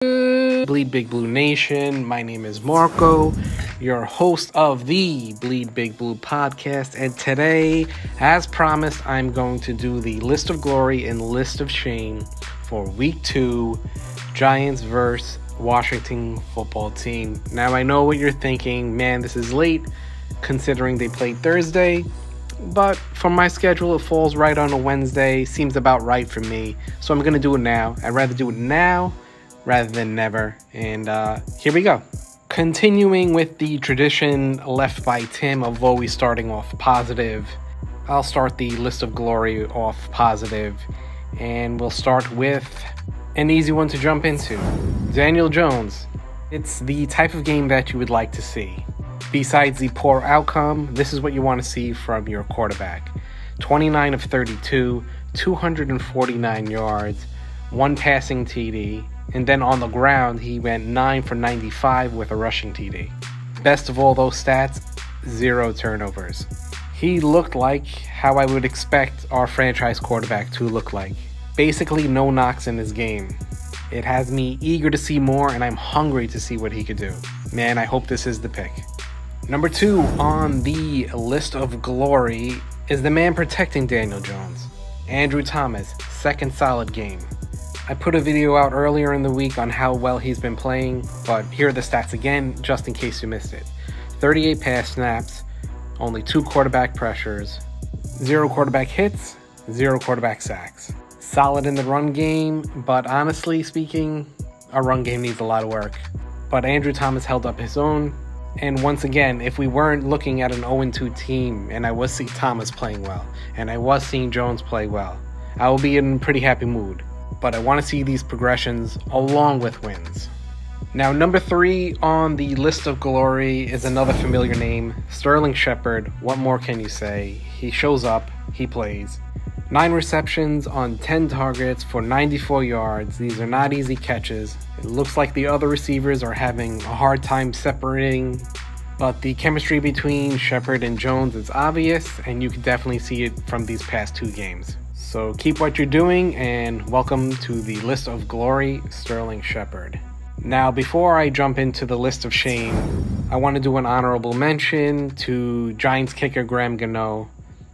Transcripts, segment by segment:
Bleedbigblue Nation. My name is Marco, your host of the Bleedbigblue Podcast, and today, as promised, I'm going to do the list of glory and list of shame for Week 2, Giants vs. Washington football team. Now, I know what you're thinking, man, this is late, considering they played Thursday, but from my schedule, it falls right on a Wednesday, seems about right for me, so I'm going to do it now. I'd rather do it now rather than never. And here we go. Continuing with the tradition left by Tim of always starting off positive, I'll start the list of glory off positive, and we'll start with an easy one to jump into. Daniel Jones. It's the type of game that you would like to see. Besides the poor outcome, this is what you want to see from your quarterback. 29 of 32, 249 yards, one passing TD, and then on the ground, he went 9 for 95 with a rushing TD. Best of all those stats, 0 turnovers. He looked like how I would expect our franchise quarterback to look like. Basically, no knocks in his game. It has me eager to see more, and I'm hungry to see what he could do. Man, I hope this is the pick. Number 2 on the list of glory is the man protecting Daniel Jones. Andrew Thomas, second solid game. I put a video out earlier in the week on how well he's been playing, but here are the stats again, just in case you missed it. 38 pass snaps, only 2 quarterback pressures, 0 quarterback hits, 0 quarterback sacks. Solid in the run game, but honestly speaking, our run game needs a lot of work. But Andrew Thomas held up his own, and once again, if we weren't looking at an 0-2 team, and I was seeing Thomas playing well, and I was seeing Jones play well, I will be in a pretty happy mood. But I want to see these progressions along with wins. Now, number 3 on the list of glory is another familiar name, Sterling Shepard. What more can you say? He shows up, he plays. 9 receptions on 10 targets for 94 yards. These are not easy catches. It looks like the other receivers are having a hard time separating, but the chemistry between Shepard and Jones is obvious, and you can definitely see it from these past 2 games. So keep what you're doing, and welcome to the list of glory, Sterling Shepard. Now, before I jump into the list of shame, I want to do an honorable mention to Giants kicker Gano,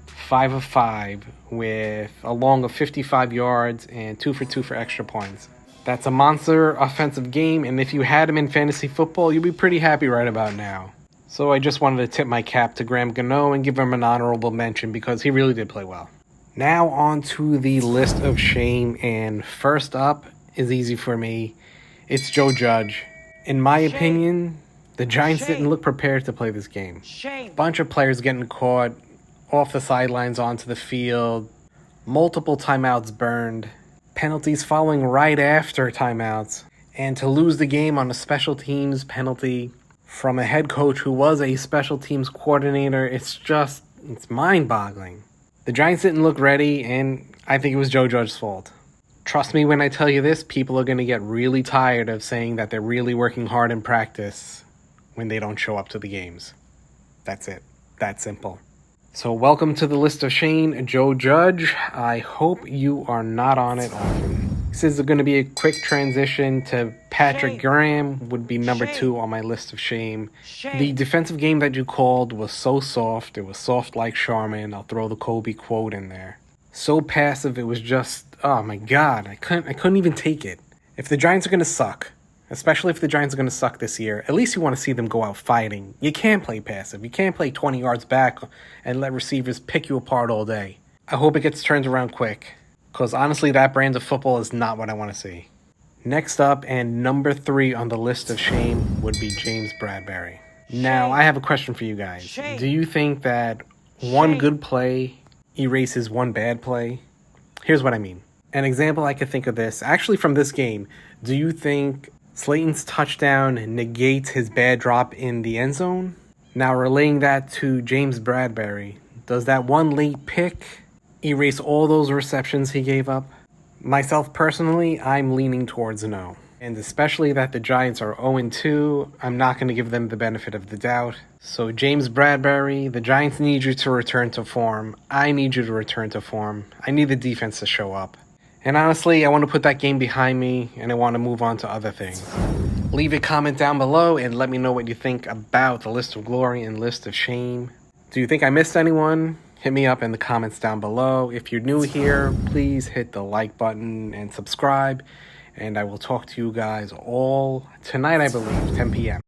5 of 5, with a long of 55 yards and 2 for 2 for extra points. That's a monster offensive game, and if you had him in fantasy football, you'd be pretty happy right about now. So I just wanted to tip my cap to Gano and give him an honorable mention because he really did play well. Now on to the list of shame, and first up is easy for me. It's Joe Judge. In my opinion, the Giants didn't look prepared to play this game. Bunch of players getting caught off the sidelines onto the field, multiple timeouts burned, penalties following right after timeouts, and to lose the game on a special teams penalty from a head coach who was a special teams coordinator, it's mind-boggling. The Giants didn't look ready, and I think it was Joe Judge's fault. Trust me when I tell you this, people are going to get really tired of saying that they're really working hard in practice when they don't show up to the games. That's it. That simple. So welcome to the list of shame, Joe Judge. I hope you are not on it often. This is going to be a quick transition to Patrick Graham, would be number 2 on my list of shame. The defensive game that you called was so soft. It was soft like Charmin. I'll throw the Kobe quote in there. So passive, it was just, oh my God, I couldn't even take it. If the Giants are going to suck, especially if the Giants are going to suck this year, at least you want to see them go out fighting. You can't play passive. You can't play 20 yards back and let receivers pick you apart all day. I hope it gets turned around quick, because honestly, that brand of football is not what I want to see. Next up, and number 3 on the list of shame, would be James Bradberry. Now, I have a question for you guys. Do you think that one good play erases one bad play? Here's what I mean. An example I could think of this, actually from this game, do you think Slayton's touchdown negates his bad drop in the end zone? Now, relaying that to James Bradberry, does that one late pick erase all those receptions he gave up? Myself personally, I'm leaning towards no. And especially that the Giants are 0-2, I'm not going to give them the benefit of the doubt. So James Bradberry, the Giants need you to return to form. I need you to return to form. I need the defense to show up. And honestly, I want to put that game behind me and I want to move on to other things. Leave a comment down below and let me know what you think about the List of Glory and List of Shame. Do you think I missed anyone? Hit me up in the comments down below. If you're new here, please hit the like button and subscribe. And I will talk to you guys all tonight, I believe, 10 p.m.